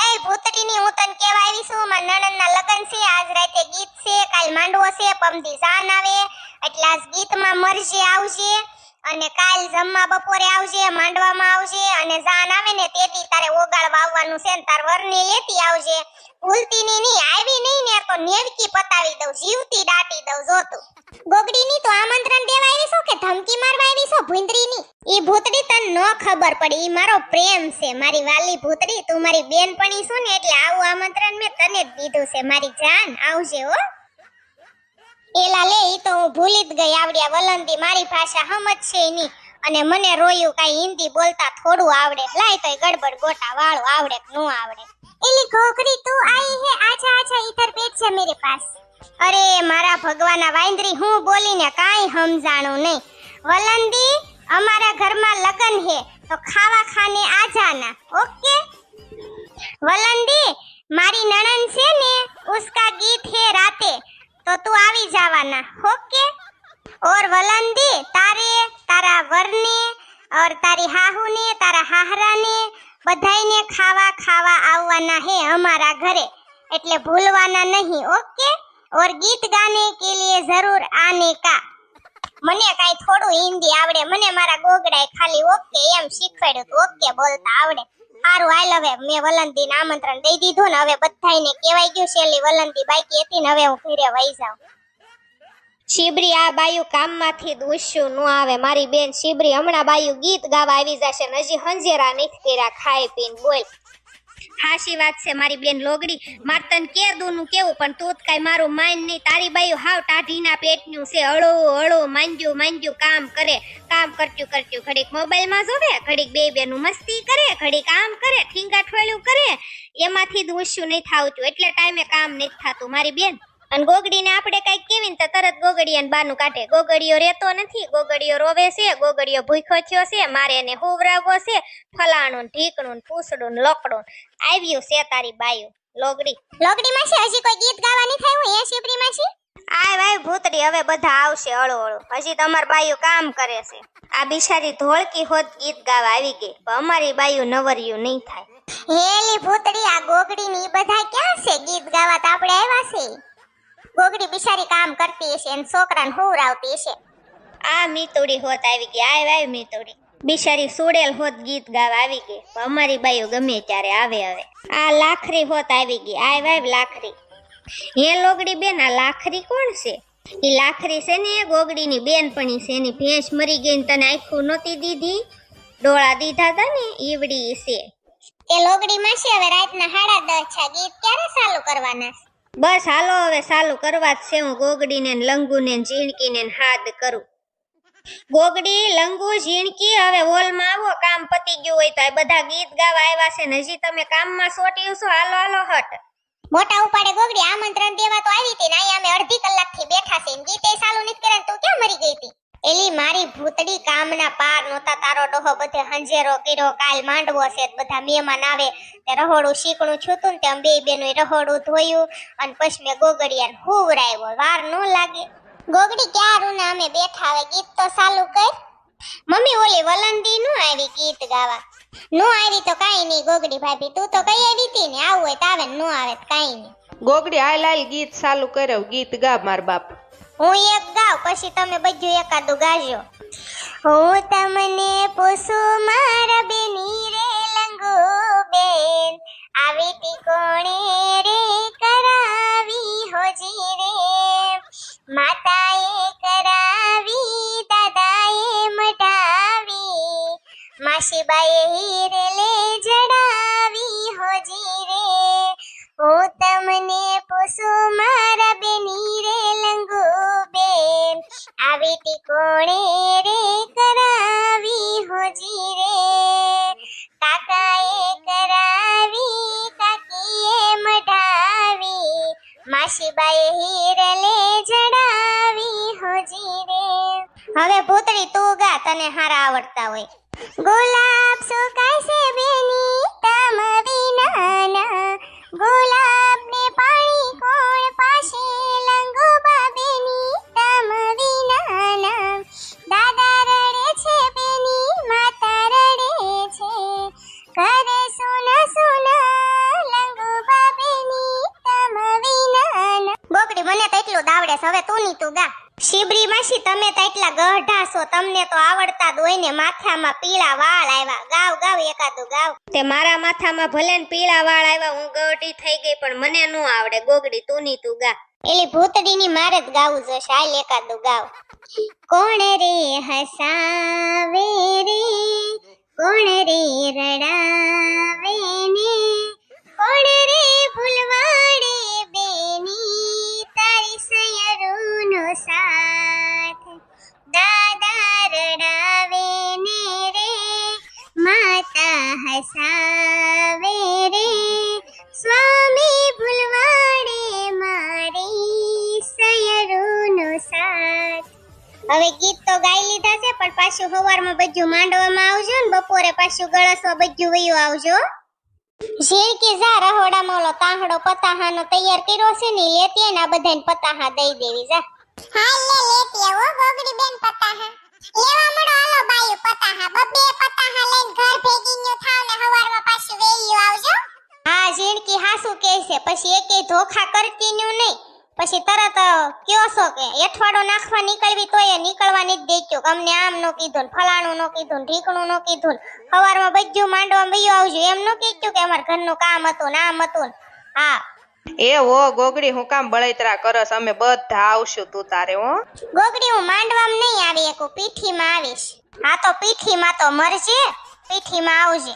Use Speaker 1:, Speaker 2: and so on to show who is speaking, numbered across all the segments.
Speaker 1: એ ભૂતડીની હું તને કેવા આવી છું, માર નણંદના લગન છે, આજ રાતે ગીત છે, કાલ માંડવો છે, પમદી જાન આવે એટલે આજ ગીતમાં મરજે આવજે અને કાલ જમવા બપોરે આવજે, માંડવામાં આવજે અને જાન આવે ને તેથી તારે ઓગાળવા આવવાનું છે ને તાર વરની લેતી આવજે, ભૂલતી નહીં. આવી નહીં ને તો નેવકી પતાવી દઉં, જીવતી દાટી દઉં. જો તું ગોગડીની તો આમંત્રણ દેવા આવી છો કે ધમકી મારવા આવી છો ભૂંદરીની? ઈ ભૂતડી તને નો ખબર પડી, ઈ મારો પ્રેમ છે, મારી વાલી ભૂતડી. તું મારી બેનપણી છું ને એટલે આવું આમંત્રણ મેં તને જ દીધું છે. મારી જાન આવજે હો. એલા લે, ઈ તો હું ભૂલી જ ગઈ. આવડ્યા વલંદી મારી ભાષા સમજશે નહીં અને મને રોયું કાઈ હિન્દી બોલતા થોડું આવડે. લાય તોય ગડબડ ગોટા વાળું આવડે કે નો આવડે. એલી ઘોઘરી તું આઈ હે? આજા આજા ઇધર બેઠ જા મેરે પાસ. અરે મારા ભગવાના વાંદરી, હું બોલીને કાઈ સમજાણું નહીં. વલંદી, અમારા ઘરમાં લગન હે તો ખાવા ખાને આ જાના. ઓકે વલંદી, મારી નણંદ છે ને उसका गीत है राते तो तू આવી जावाना. ओके और वलंदी, तारे तारा वरने और तारी हाहू ने तारा हाहरा ने बधाईने खावा खावा આવવાના હે અમારા ઘરે, એટલે ભૂલવાના નહીં. ઓકે और गीत गाने के लिए जरूर आने का. મને કાઈ થોડું હિન્દી આવડે, મને મારા ગોગડાએ ખાલી ઓકે એમ શીખવાડ્યું તો ઓકે બોલતા આવડે. હારું હાલ, હવે મેં વલંદીને આમંત્રણ દઈ દીધું ને હવે બધાયને કહેવાઈ ગયું. શેલી વલંદી બાકી હતી ને હવે હું ઘરે વઈ જાઉં. શિબરી, આ બાયુ કામમાંથી દુશ્યું નો આવે. મારી બેન શિબરી હમણાં બાયુ ગીત ગાવા આવી જશે ને હજી હંજેરા નથી કર્યા ખાઈ પીને. બોલ. હાશી વાત છે મારી બેન લોગડી, માર તને કેદુનું કેવું પણ તું જ કાઈ મારું માન નહીં. તારી બાયુ હાવ ટાઢીના પેટનું છે, અળો અળો માંગ્યું કામ કરે, કામ કરતું ઘડીક મોબાઈલમાં જોવે, ઘડીક બે બેનું મસ્તી કરે, ઘડીક આમ કરે, ઠીંગા ઠોળ્યું કરે, એમાંથી જ ઊંચું નહીં થાવતું એટલે ટાઈમે કામ નથી થતું મારી બેન. અને ગોગડીને આપણે કઈક કેવીને તો તરત ગોગડિયાને બાનું કાઢે. ગોગડિયો રહેતો નથી, ગોગડિયો રોવે છે, ગોગડિયો ભૂખ્યો થયો છે, મારે એને હુવરાવવો છે, ફલાણું ઢીકણું પૂછડું લકડું આવ્યું છે તારી બાયું. લોગડી માં હજી કોઈ ગીત ગાવા નહીં થયું હે શિબરી માં? આય ભાઈ ભૂતડી, હવે બધા આવશે હળો હળો. હજી તમાર બાયું કામ કરે છે. આ બિચારી ધોળકી હોત ગીત ગાવા આવી ગઈ પણ અમારી બાયું નવરિયું નહીં થાય. હેલી ભૂતડી, આ ગોગડી ની બધા ક્યાં છે ગીત ગાવા? તો આપણે આવ્યા છે. ગોગડી બિચારી કામ કરતી હશે અને છોકરાને હુવરાવતી હશે. આ મીતુડી હોત આવી ગઈ. આય મીતુડી બિચારી સુડેલ હોત ગીત ગાવા આવી ગઈ પણ અમારી બાઈઓ ગમે ત્યારે આવે. હવે આ લાખરી હોત આવી ગઈ. આય લાખરી. હે લોગડી બેન, આ લાખરી કોણ છે? ઈ લાખરી છે ને ગોગડીની બેનપણી છે. એની ભેંસ મરી ગઈ ને તને આખું નહોતી દીધી, ડોળા દીધા હતા ને ઈવડી છે. એ લોગડી માં છે. હવે રાતના 10:30 ગીત ક્યારે ચાલુ કરવાના? બસ હાલો હવે ચાલુ કરવા જ છે. હું ગોગડીને લંગુને ઝીણકીને હાથ કરું. ગોગડી, લંગુ, ઝીણકી, હવે હોલમાં આવો. કામ પતી ગયું હોય તો આ બધા ગીત ગાવા આવ્યા છે ને હજી તમે કામમાં સોટ્યું છો. હાલો હાલો હટ. મોટા ઉપાડે ગોગડી આમંત્રણ દેવા તો આવી હતી ને અહીંયા અમે અડધી કલાકથી બેઠા છે, ગીતે ચાલુ નથી કર્યા. તું ક્યાં મરી ગઈ હતી? એલી મારી ભૂતડી કામના પાર નહોતા. તારો ડોહો બધે હંજેરો કર્યો. કાલ માંડવો છે, બધા મહેમાન આવે તે રહોડું શીકણું છૂતું ને તેમ બે બેનું રહોડું ધોયું અને પછી મેં ગોગડિયાને હુવરાવ્યો. વાર ન લાગે. ગોગડી ક્યારું ને અમે બેઠા, હવે ગીત તો ચાલુ કર. મમ્મી ઓલી વલંદી નું આવી ગીત ગાવા? નો આવી તો કાઈ નહીં. ગોગડી ભાભી તું તો કઈ આવી હતી ને, આવું હોય તો આવે ને, નો આવે તો કાઈ નહીં.
Speaker 2: ગોગડી હાલ હાલ ગીત ચાલુ કર્યો. ગીત ગા માર બાપ.
Speaker 1: હું એક ગાવ પછી તમે બધું એકાદું ગાજો. હું તમને પૂછું મારા બેની રે લંગો બેન, આવી તી કોણે રે કરાવી હોજી રે, માતાએ કરાવી દાદાએ મટાવી, માસીબાએ હીરે લે જડાવી હોજી રે. હું તમને પૂછું મારા બેની રે લંગો બેન, આવી તી કોણે રે કરાવી હોજી રે, કાકાએ કરાવી કાકીએ મઢાવી, માસીબાએ હીરે લે જડાવી હોજી રે. હવે ભૂતળી તું ગા, તને હારા આવડતા હોય. ગુલાબ સુકાશે બેની તમ વિનાના, ગુલાબ ને પાણી કોણ પાશે લંગો બાબેની તમ વિનાના, દાદા રડે છે બેની માતા રડે છે, કરે સુના સુના આવડે છે. હવે તું ની તું ગા. શિબરી માસી તમે તો એટલા ગઢા છો, તમને તો આવડતા જ હોય ને. માથામાં પીળા વાળ આવ્યા, ગાવ ગાવ એકાદું ગાવ.
Speaker 2: તે મારા માથામાં ભલે ને પીળા વાળ આવ્યા, હું ગઢી થઈ ગઈ, પણ મને નો આવડે. ગોગડી તું ની તું ગા.
Speaker 1: એલી ભૂતડીની મારે જ ગાવું જોશે. હાલ એકાદું ગાવ. કોણ રે હસાવે રે, કોણ રે રડાવે ને, કોણ રે ભૂલવાડે બેની, તારી સયરૂનો સાથ. દાદા રડાવે ને રે, માતા હસાવે રે, સ્વામી ભૂલવાડે મારી સયરૂનો સાથ. હવે ગીત તો ગાઈ લીધા છે, પણ પાછું સવારમાં બધું માંડવામાં આવજો ને, બપોરે પાછું ગળસવા બધું વયું આવજો. ઝીણકી જા રહોડામાં ઓલો તાહડો પતાહાનો તૈયાર કર્યો છે ને, લેતી આય ને આ બધાને પતાહા દઈ દેવી જા. હા લે લેતી આવો ગોગડી બેન પતાહા. લેવા મળો હાલો બાયુ પતાહા. બબે પતાહા લઈને ઘર ભેગી ન્યુ થાવ ને સવારમાં પાછું વેયું આવજો. હા ઝીણકી હાસુ કહે છે, પછી એકેય ધોખા કરતી ન્યુ નહીં. પછી તરત કયો છો કે એઠવાડો નાખવા નીકળવી તોય નીકળવાની જ દેખ્યો. અમને આમ નો કીધું ને ફલાણું નો કીધું ને ઢીકણું નો કીધું ને સવારમાં બધું માંડવામાં વયું આવજો એમ નો કીધું કે અમાર ઘરનું કામ હતું ને આમ હતું ને. હા
Speaker 2: એ હો ગોગડી, હું કામ બળતરા કરસ? અમે બધા આવશું તું તારે. હો
Speaker 1: ગોગડી હું માંડવામાં નહીં આવી એકું, પીઠીમાં આવીશ. હા તો પીઠીમાં તો મરજે, પીઠીમાં આવજે.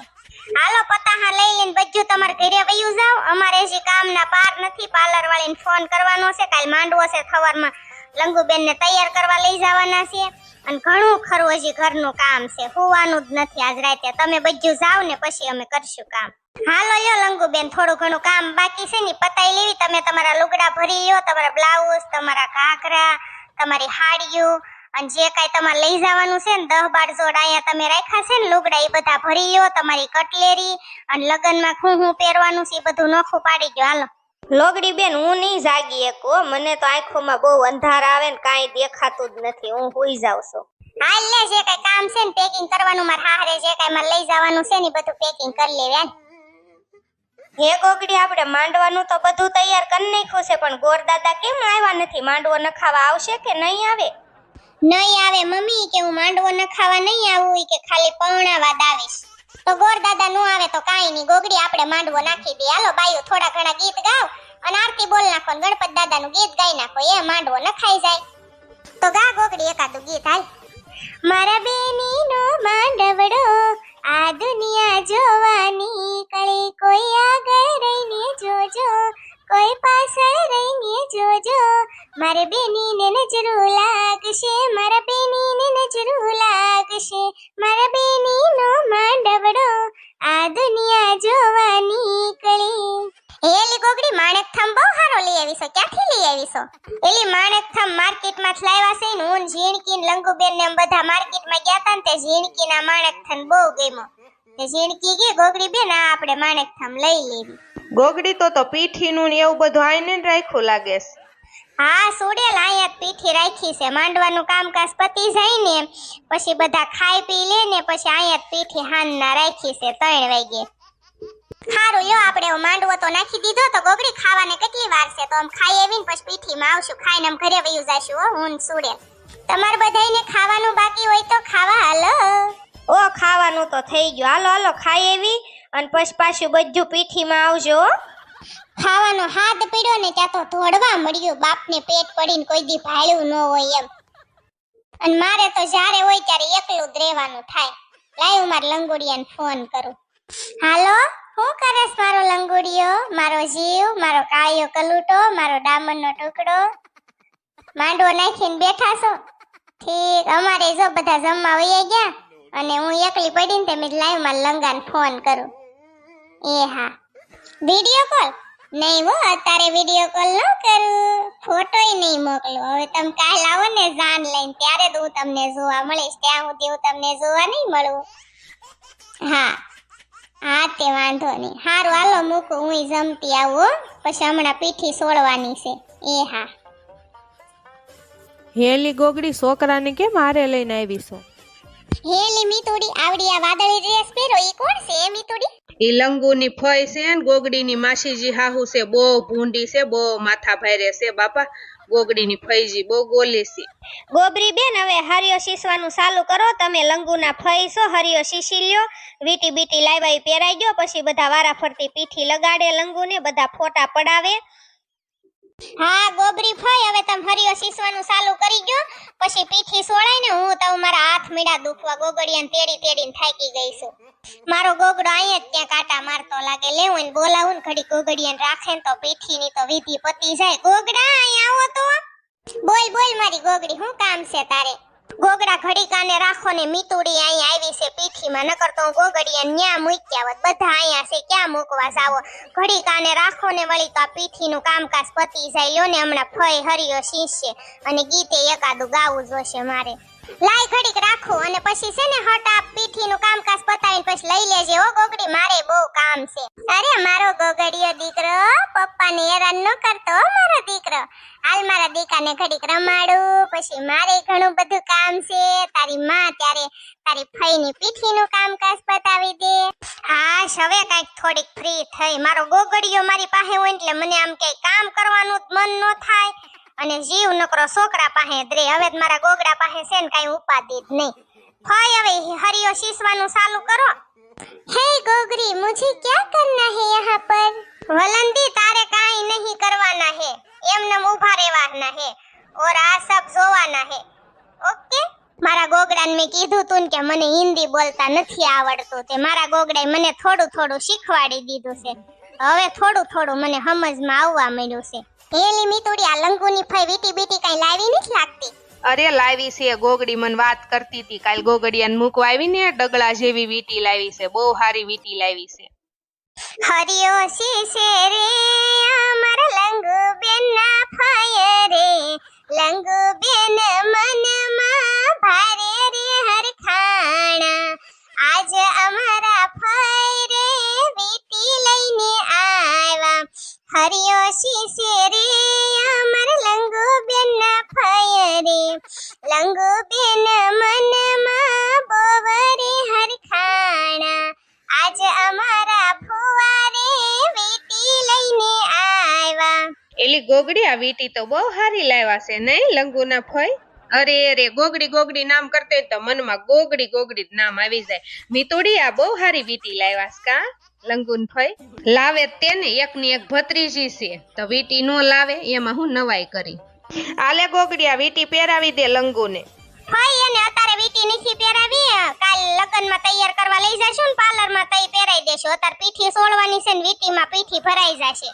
Speaker 1: હાલો પતાહા લઈ લઈને બધું તમારે ઘરે વયું જાવ. અમારે હજી કામના પાર નથી. પાર્લર વાળીને ફોન કરવાનો છે, કાલ માંડવો છે, સવારમાં લંગુબેન ને તૈયાર કરવા લઈ જવાના છે. અને ઘણું ખરું હજી ઘરનું કામ છે, હોવાનું જ નથી આજ રાતે. તમે બધું જાવ ને પછી અમે કરશું કામ. હાલો લ્યો લંગુબેન, થોડું ઘણું કામ બાકી છે ને પતાઈ લેવી. તમે તમારા લુગડા ભરી લ્યો, તમારા બ્લાઉઝ, તમારા ઘાઘરા, તમારી હાડીઓ અને જે કાઈ તમારે લઈ જવાનું છે ને 10-12 જોડ અહીંયા તમે રાખ્યા છે ને લુગડા, એ બધા ભરી લ્યો. તમારી કટલેરી અને લગનમાં હું પહેરવાનું છે એ બધું નોખું પાડી ગયો. હાલો
Speaker 2: લોગડી બેન, હું નહીં જાગી એકું. મને તો આંખોમાં બહુ અંધાર આવે ને કાંઈ દેખાતું જ નથી. હું હુઈ જાઉં છું.
Speaker 1: હાલ લે, જે કાઈ કામ છે ને પેકિંગ કરવાનું, મારા હારે જે કાઈ મારે લઈ જવાનું છે ને બધું પેકિંગ કરી લેવે.
Speaker 2: હે ગોગડી, આપણે માંડવાનું તો બધું તૈયાર કરી નાખ્યું છે, પણ ગોરદાદા કેમ આવ્યા નથી? માંડવો નખાવા આવશે કે નહીં આવે?
Speaker 1: નહીં આવે મમ્મી, કે હું માંડવો નખાવા નહીં આવું, કે ખાલી પૌણાવાદ આવીશ. તો ગોર દાદા નો આવે તો કાઈ નહીં ગોગડી, આપણે માંડવો નાખી દે. હાલો બાયુ થોડા ઘણા ગીત ગાવ અને આરતી બોલ નાખો, ગણપત દાદાનું ગીત ગાઈ નાખો, એ માંડવો નખાઈ જાય. તો ગા ગોગડી એકાદું ગીત. હાલ. મારા બેનીનો માંડવડો આ દુનિયા જોવાની કળે, કોઈ આગળ રહીને જોજો, કોઈ પાછળ રહીને જોજો. મારે બેનીને નજરો લાગશે, મારા બેનીને નજરો લાગશે, મારા બેનીનો માંડવડો આ દુનિયા જોવાની કળે. એલી ગોગડી માણેક થમ બહુ હારો લઈ આવીશો. ક્યાંથી લઈ આવીશો? એલી માણેક થમ માર્કેટમાં જ લાવ્યા છે ને. હું ઝીણકી ને લંગુબેન ને બધા માર્કેટમાં ગયા તા ને તે ઝીણકી ના માણેક થમ બહુ ગમ્યો. તે ઝીણકી કે ગોગડી બેન આ આપણે માણેક થમ લઈ લેવી.
Speaker 2: ગોગડી તો પીઠીનું ને એવું બધું આઈને રાખ્યું લાગે છે.
Speaker 1: હા સોડેલ અહીંયા પીઠી રાખી છે. માંડવાનું કામકાજ પતી જાય ને પછી બધા ખાઈ પી લે ને પછી અહીંયા પીઠી હાનના રાખી છે 3 વાગે. હારું લ્યો, આપણે માંડવો તો નાખી દીધો. તો ગોગડી ખાવાને કેટલી વાર છે? તો આમ ખાઈ આવીને પછી પીઠીમાં આવશું, ખાઈને આમ ઘરે વયું જાશું. હો હું સુડેલ. તમાર બધાઈને ખાવાનું બાકી હોય તો ખાવા હાલો.
Speaker 2: ઓ ખાવાનું તો થઈ ગયું. હાલો હાલો ખાઈ આવી અને પછી પાછું બધું પીઠીમાં આવજો.
Speaker 1: ખાવાનો હાથ પીડ્યો ને ત્યાં તો ધોડવા મળ્યું. બાપને પેટ પડીને કોઈ દી ભાળ્યું ન હોય એમ. અને મારે તો જ્યારે હોય ત્યારે એકલું જ રહેવાનું થાય. લાય હું મારા લંગોડિયાને ફોન કરું. હાલો, હું કરસ મારો લંગોડિયો, મારો જીવ, મારો કાળિયો કલૂટો, મારો ડામરનો ટુકડો? માંડવો નાખીને બેઠા છો? ઠીક, અમારે જો બધા જમવા વયા ગયા અને હું એકલી પડીને તે મેં લાય મારા લંગાને ફોન કરું. એ હા, વિડિયો કોલ નહીં હો, અત્યારે વિડિયો કોલ ન કરું, ફોટોય નહીં મોકલું. હવે તમે કાલ આવો ને જાન લઈને ત્યારે તો હું તમને જોવા મળીશ. ત્યાં સુધી હું તમને જોવા નહીં મળું. હા હા તે વાંધો નહીં. હારું હાલો મૂકું, હું જમતી આવું પછી હમણાં પીઠી સોળવાની છે. એ હા.
Speaker 3: હેલી ગોગડી, છોકરાને કેમ હારે લઈને આવીશો?
Speaker 1: હેલી મીતુડી આવડી આ વાદળી ડ્રેસ પહેરો ઈ કોણ છે? એ મીતુડી
Speaker 4: ઈ લંગુની ફઈ છે ને ગોગડીની માસીજી હાહુ છે, બહુ ભૂંડી છે, બહુ માથા ભારે છે બાપા. ગોગડીની ફઈજી બહુ ગોલી છે.
Speaker 2: ગોબરી બેન, હવે હરિયો શીસવાનું ચાલુ કરો. તમે લંગુના ફઈ છો, હરિયો શીશી લ્યો, વીટી બીટી લાવ્યા પહેરાઈ ગયો. પછી બધા વારા ફરતી પીઠી લગાડે લંગુને, બધા ફોટા પડાવે.
Speaker 1: હા ગોબરી ફઈ, હવે તમે હરિયો શીસવાનું ચાલુ કરી ગયો. પછી પીઠી સોળાય ને હું તો મારા હાથ મીડા દુખવા ગોગડિયાને તેડી તેડીને થાકી ગઈ છું. મારો ગોગડો અહીંયા જ ત્યાં કાંટા મારતો લાગે. લેવું ને બોલાવું ને ઘડી ગોગડિયાને રાખે ને તો પીઠીની તો વિધિ પતી જાય. ગોગડા અહીંયા આવો તો. બોલ બોલ મારી ગોગડી, શું કામ છે તારે? ગોગડા ઘડી કાને રાખો ને, મીતુડી અહીંયા આવી છે પીઠીમાં, નકર તો હું ગોગડિયા ન્યા મૂક્યા હોત. બધા અહીંયા છે, ક્યાં મૂકવા જાવો? ઘડી કાને રાખો ને, વળી તો આ પીઠીનું કામકાજ પતી જાય. લ્યો ને હમણાં ફઈ હરિયો શીશે અને ગીતે એકાદું ગાવું જોશે મારે. લાય ઘડીક રાખો અને પછી છે ને હટ આ પીઠીનું કામકાજ પતાવીને પછી લઈ લેજે હો ગોગડી, મારે બહુ કામ છે. અરે મારો ગોગડિયો દીકરો, પપ્પાને હેરાન ન કરતો હો મારો દીકરો. હાલ મારા દીકાને ઘડીક રમાડું, પછી મારે ઘણું બધું કામ છે. તારી માં ત્યારે તારી ફઈની પીઠીનું કામકાજ પતાવી દે. હા હવે કાંઈક થોડીક ફ્રી થઈ. મારો ગોગડિયો મારી પાસે હોય એટલે મને આમ કઈ કામ કરવાનું મન ન થાય અને જીવ નકરો છોકરા પાસે જ રે. હવે મારા ગોગડા પાસે છે ને કઈ ઉપાધિ જ નહીં. ફઈ હવે હરિયો શીસવાનું ચાલુ કરો. હે ગોગરી, મુझे क्या करना है यहाँ पर? વલંદી, તારે કાઈ નહીં કરવાના હે, એમને ઊભા રહેવાના હે ઓર આ સબ જોવાના હે. ઓકે? મારા ગોગડાને મેં કીધું તું કે મને હિન્દી બોલતા નથી આવડતું, તે મારા ગોગડાએ મને થોડું થોડું શીખવાડી દીધું છે. હવે થોડું થોડું મને સમજમાં આવવા માંડ્યું છે. હેલી મીતુડી, આ લંગુની ફઈ વીટી બીટી કઈ લાવી નથી લાગતી?
Speaker 4: અરે લાવી છે, ગોગડી મને વાત કરતી હતી કાલ. ગોગડિયાને મૂકવા આવી ને ડગલા જેવી વીટી લાવી છે, બહુ સારી વીટી લાવી છે.
Speaker 1: હરિયો શીશે રે અમારા લંગુ બેન ના ફાય રે, લંગુ બેન મનમાં ભારે રે હરખાણા. આજ અમારા ફાય રે વીટી લઈને આવ્યા. હરિયો શીશે રે અમારા લંગુ બેન ના ફાય રે, લંગુ બેન મનમાં બોવરે હરખાણા. આજ અમારા ફુવારે વીટી લઈને આવ્યા.
Speaker 4: એલી ગોગડી, આ વીટી તો બહુ સારી લાવ્યા છે નહીં લંગુના ફઈ? અરે અરે, ગોગડી ગોગડી નામ કરતે તો મનમાં ગોગડી ગોગડી જ નામ આવી જાય. મીતુડી, આ બહુ સારી વીટી લાવ્યા છે કા લંગુન ફઈ? લાવે તેને એકની એક ભત્રીજી છે તો વીટી નો લાવે એમાં હું નવાઈ કરી. આલે ગોગડી, આ વીટી પહેરાવી દે લંગુને.
Speaker 1: ફઈ એને અત્યારે વીટી નથી પહેરાવી, કાલ લગનમાં તૈયાર કરવા લઈ જાશું ને પાર્લરમાં તઈ પહેરાઈ દેશું. અત્યારે પીઠી સોળવાની છે ને વીટીમાં પીઠી ભરાઈ જશે.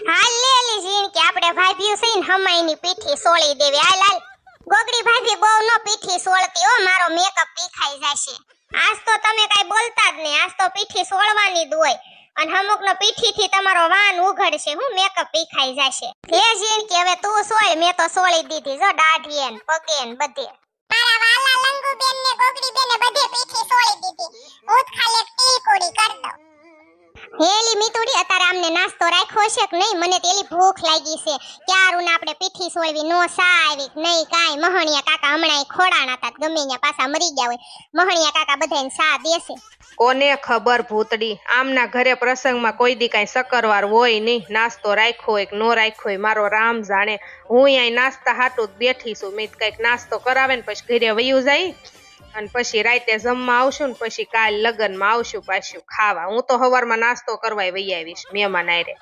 Speaker 1: હાલ લે એલી જીણ કે આપણે ભાભીઓ સઈને હમાઈની પીઠી સોળી દેવી. હાલ હાલ ગોગડી ભાભી, બહુ નો પીઠી સોળતી હો, મારો મેકઅપ પીખાઈ જશે. આજ તો તમે કઈ બોલતા જ નહીં, આજ તો પીઠી સોળવાની જ હોય અને અમુકનો પીઠીથી તમારો વાન ઉઘડશે, હું મેકઅપ પીખાઈ જશે. લે જીણ કે હવે તું સોળ, મેં તો સોળી દીધી જો દાઢીએ ને પગે ને બધે. મારા વાલા લંગુ બેન ને ગોગડી બેન ને બધે પીઠી સોળી દીધી. હું જ ખાલી એક ટીલ કોડી કર દઉં. હેલી મીતુડી, અત્યારે આમને નાસ્તો રાખ્યો છે કે નહીં? મને તેલી ભૂખ લાગી છે. ક્યારું ને આપણે પીઠી સોળવી, નો સા આવી નહીં કાઈ. મહણિયા કાકા હમણાં ખોડાણા હતા, ગમે ત્યાં પાછા મરી ગયા હોય. મહણિયા કાકા બધાને સા દેશે.
Speaker 4: કોને ખબર ભૂતડી, આમના ઘરે પ્રસંગમાં કોઈ દી કઈ શક્કરવાર હોય નહીં. નાસ્તો રાખ્યો હોય કે નો રાખ્યો હોય મારો રામ જાણે. હું અહીંયા નાસ્તા હાટું જ બેઠી છું. મેં કઈક નાસ્તો કરાવે ને પછી ઘરે વયું જાય અને પછી રાતે જમવા આવશું ને પછી કાલ લગનમાં આવશું પાછું ખાવા. હું તો સવારમાં નાસ્તો કરવાય વહી આવીશ મહેમાન આરે.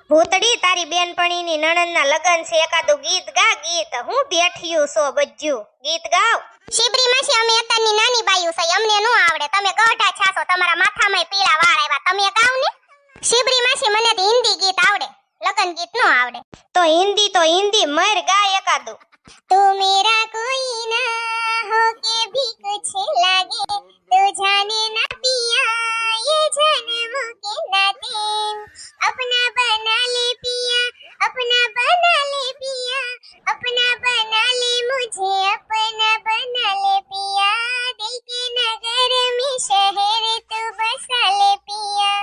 Speaker 2: ભૂતડી, તારી બેનપણીની નણંદના લગન છે, એકાદું ગીત ગા. ગીત હું બેઠ્યું છો બજ્જુ, ગીત ગાવ.
Speaker 1: શિબરી માસી, અમે અત્યારની નાની બાયું છે, અમને નો આવડે. તમે ગઢા છાસો, તમારા માથામાં પીળા વાળ આવ્યા, તમે ગાવ ને. શિબરી માસી, મને તો હિન્દી ગીત આવડે, લગન ગીત નો આવડે.
Speaker 2: તો હિન્દી મર ગા એકાદું.
Speaker 1: તું મેરા કોઈ ના હો કે ભી कुछ लागे तो जाने ना पिया ये जन्मों के नाते अपना बना ले पिया अपना बना ले पिया अपना बना ले मुझे अपना बना ले पिया दिल के नगर में शहर तू बसा ले पिया.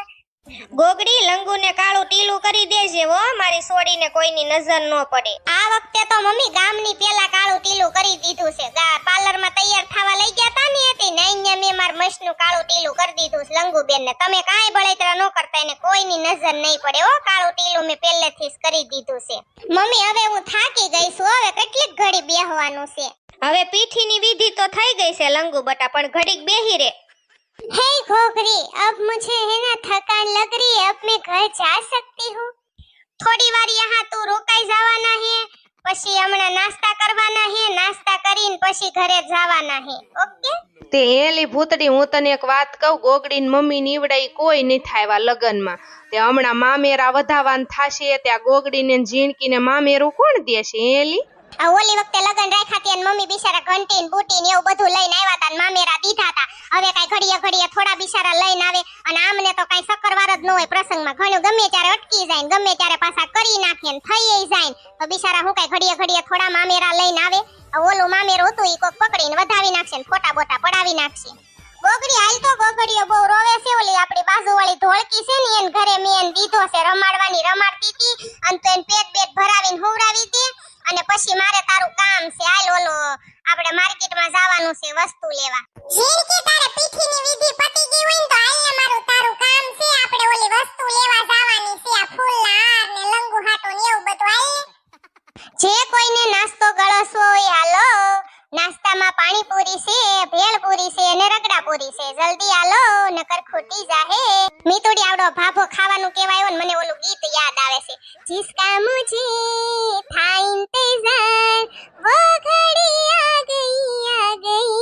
Speaker 2: ગોગડી, લંગુને કાળું ટીલું કરી દેજે હો, મારી સોડીને કોઈની નજર ન પડે.
Speaker 1: આ વખતે તો મમ્મી ગામની પેલા કાળું ટીલું કરી દીધું છે. પાર્લરમાં તૈયાર થવા લઈ ગયા તા ને તે નઈને મેં માર મસ્તનું કાળું ટીલું કરી દીધું છે લંગુબેન ને. તમે કાંઈ બળતરા ન કરતા એને કોઈની નજર નહીં પડે હો. કાળું ટીલું મેં પહેલેથી જ કરી દીધું છે. મમ્મી હવે હું થાકી ગઈ છું, હવે કેટલીક ઘડી બેહવાનું છે.
Speaker 2: હવે પીઠીની વિધિ તો થઈ ગઈ છે લંગુ બટા, પણ ઘડીક બેહી રે.
Speaker 1: हे घोघरी, अब मुझे है ना थकान लग रही है, अब मैं घर जा सकती हूँ? थोड़ी बार यहाँ तू रोकाई जवाना है, પછી હમણાં નાસ્તા કરવાના હે, નાસ્તા કરીને પછી ઘરે જવાના હે. ઓકે?
Speaker 4: તે એલી ભૂતડી, હું તને એક વાત કહું, ગોગડી મમ્મી નીવડાઈ કોઈ નહીં થાય લગનમાં. તે હમણાં મામેરા વધાવાન થાશે, ત્યાં ગોગડીને ઝીણકીને મામેરું કોણ દેશે એલી?
Speaker 1: આ ઓલી વખતે લગન રાખ્યા ત્યાં મમ્મી બિચારા ઘંટીન બૂટીન એવું બધું લઈને આવ્યા તા, મામેરા દીધા તા. હવે કાઈ ઘડીએ થોડા બિચારા લઈને આવે, અને આમને તો કાઈ સક્કરવાર જ ન હોય પ્રસંગમાં. ઘણું ગમે ત્યારે અટકી જાય, ગમે ત્યારે પાછા કરી નાખે ને થઈ જાય. તો બિચારા હું કાઈ ઘડીએ થોડા મામેરા લઈને આવે. આ ઓલું મામેરું હતું ઈ કોક પકડીને વધાવી નાખશે ને ફોટા બોટા પડાવી નાખશે. ગોગડી હાલ તો ગોગડીઓ બહુ રોવે છે. ઓલી આપણી બાજુવાળી ધોળકી છે ને એને ઘરે મેં એને દીધો છે રમાડવાની, રમાડતી હતી અને તો એને પેટ ભરાવીને હુવરાવી હતી. અને પછી મારે તારું કામ છે, હાલ ઓલો આપણે માર્કેટમાં જવાનું છે વસ્તુ લેવા. ઝીણકી તારે પીઠીની વિધિ પતી ગઈ હોય ને તો હાલ ને તારું કામ છે, આપણે ઓલી વસ્તુ લેવા જવાની છે, આ ફૂલના હાર ને લંગુ હાટો ને એવું બધું. હાલ જે કોઈને નાસ્તો ગળસવો હોય હાલો, નાસ્તામાં પાણીપુરી છે, ભેળપુરી છે અને રગડાપુરી છે. જલ્દી હાલો નકર ખૂટી જાહે. મીતુડી આવડો ભાભો ખાવાનું કહેવાય ને મને ઓલું ગીત યાદ આવે છે, जिसका मुझे था इंतजार वो घड़ी आ गई.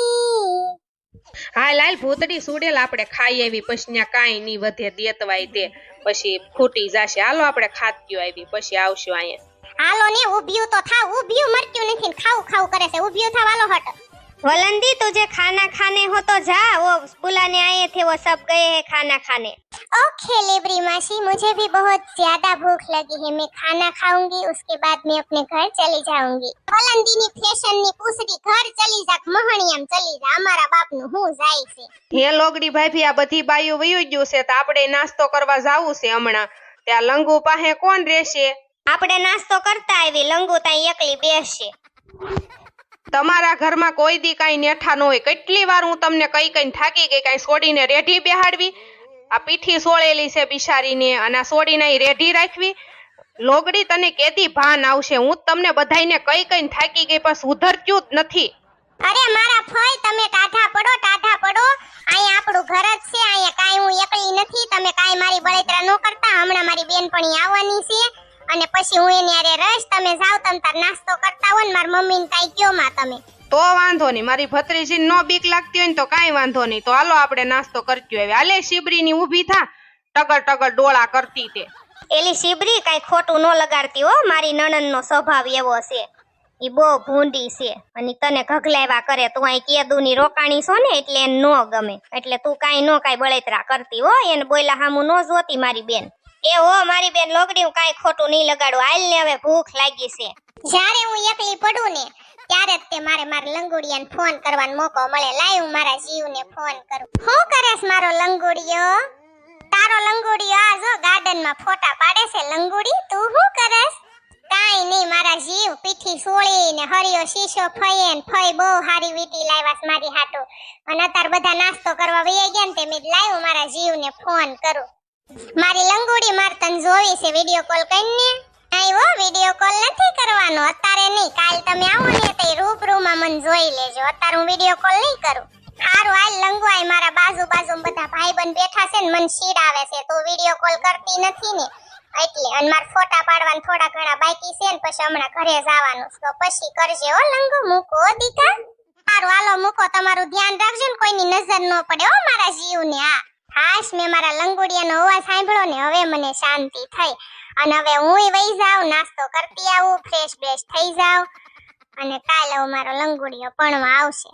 Speaker 4: હાલ હાલ ભૂતડી સુડેલ, આપણે ખાઈ આવી પછી ત્યાં કાંઈ નહીં વધે દેતવાય તે પછી ખૂટી જશે. હાલો આપણે ખાત્યો આવી પછી આવશું અહીંયા.
Speaker 1: હાલો ને ઊભ્યું તો થાવ, ઊભ્યું મરતું નથી ને ખાવું કરે છે. ઊભ્યું થાવ હાલો હટ.
Speaker 2: वलंदी तुझे खाना खाने हो तो जा, वो बुलाने आए थे वो सब गए हैं खाना खाने.
Speaker 1: ओके लेबरी मासी, मुझे भी बहुत ज्यादा भूख लगी है, मैं खाना खाऊंगी उसके बाद मैं अपने घर चली जाऊंगी. વલંદીની ફેશનની પૂછડી ઘર ચલી જા, મહણિયામ ચલી જા, અમારા બાપનું હું જાય છે.
Speaker 4: હે લોગડી ભાભી, આ બધી બાયું વયું ગયું છે તો આપણે નાસ્તો કરવા જાવું છે હમણાં. ત્યાં લંગુ પાસે કોણ રહેશે?
Speaker 2: આપણે નાસ્તો કરતા આવી, લંગુ ત્યાં એકલી બેસશે.
Speaker 4: તમારા ઘરમાં કોઈ દી કાંઈ નેઠા ન હોય. કેટલી વાર હું તમને કઈ થાકી ગઈ, કાંઈ છોડીને રેઢી બેહાડવી. આ પીઠી સોળેલી છે બિચારીને, અને આ છોડીને રેઢી રાખવી. લોગડી તને કેદી ભાન આવશે? હું તમને બધાઈને કઈ થાકી ગઈ, પણ સુધરતું જ નથી.
Speaker 1: અરે મારા ફોય, તમે ટાઢા પડો. અહીંયા આપણું ઘર જ છે, અહીંયા કાંઈ હું એકલી નથી. તમે કાંઈ મારી બળતરા ન કરતા. હમણાં મારી બેનપણી આવવાની છે અને પછી હું એની હારે રહીશ. તમે જાવ, તમ તાર નાસ્તો કરતા હો ને મારી મમ્મીને કાંઈ કયો માં તમે.
Speaker 4: તો વાંધો નહીં, મારી ભત્રીજીને નો બીક લાગતી હોય ને તો કાંઈ વાંધો નહીં. તો હાલો આપણે નાસ્તો કરતી હોય. હાલે શીબરીની ઊભી થા, ટગર ડોળા કરતી તે.
Speaker 2: એલી શીબરી કાંઈ ખોટું ન લગાડતી હો, મારી નણંદનો સ્વભાવ એવો છે. ઈ બહુ ભૂંડી છે અને તને ઘગલાવ્યા કરે. તું અહીં કેદુની રોકાણી છો ને એટલે એને નો ગમે, એટલે તું કાંઈ બળતરા કરતી હો. એને બોયલા હામું નો જોતી મારી બેન. એ હો મારી બેન લોગડી, હું કાંઈ ખોટું નહીં લગાડું. હાલ ને હવે ભૂખ લાગી છે.
Speaker 1: જ્યારે હું એકલી પડું ને ત્યારે જ તે મારા લંગુડિયાને ફોન કરવાનો મોકો મળે. લાય હું મારા જીવને ફોન કરું. શું કરેસ મારો લંગુડિયો? તારો લંગુડિયો આ જો ગાર્ડનમાં ફોટા પાડે છે. લંગુડી તું શું કરેસ? કાઈ નહીં મારા જીવ, પીઠી સોળી ને હરિયો શીશો ફઈએ ને ફઈ બહુ હારી વીટી લાવ્યાસ મારી હાટુ. અને અત્યારે બધા નાસ્તો કરવા વહી ગયા ને તે મેં લાવ્યું મારા જીવને ફોન કરું. મારી લંગુડી માર તને જોવી છે, વિડિયો કોલ કરીને. આવો વિડિયો કોલ નથી કરવાનો અત્યારે નહીં, કાલ તમે આવો ને તે રૂબરૂમાં મને જોઈ લેજો. અત્યારે હું વિડિયો કોલ નહીં કરું. હારું હાલ લંગુ, આય મારા બાજુ બધા ભાઈબંધ બેઠા છે ને મને શીડાવે છે તો વિડિયો કોલ કરતી નથી ને એટલે. અને માર ફોટા પાડવાના થોડા ઘણા બાકી છે ને પછી હમણાં ઘરે જવાનું તો પછી કરજે હો લંગુ. મૂકો દીકા. હારું હાલો મૂકો, તમારું ધ્યાન રાખજો ને કોઈની નજર ન પડે હો મારા જીવને. હાશ મેં મારા લંગુડિયાનો અવાજ સાંભળ્યો ને હવે મને શાંતિ થઈ. અને હવે હુંય વઈ જાઉં, નાસ્તો કરતી આવું, ફ્રેશ થઈ જાઉં અને કાલે મારો લંગુડિયો ભણવા આવશે.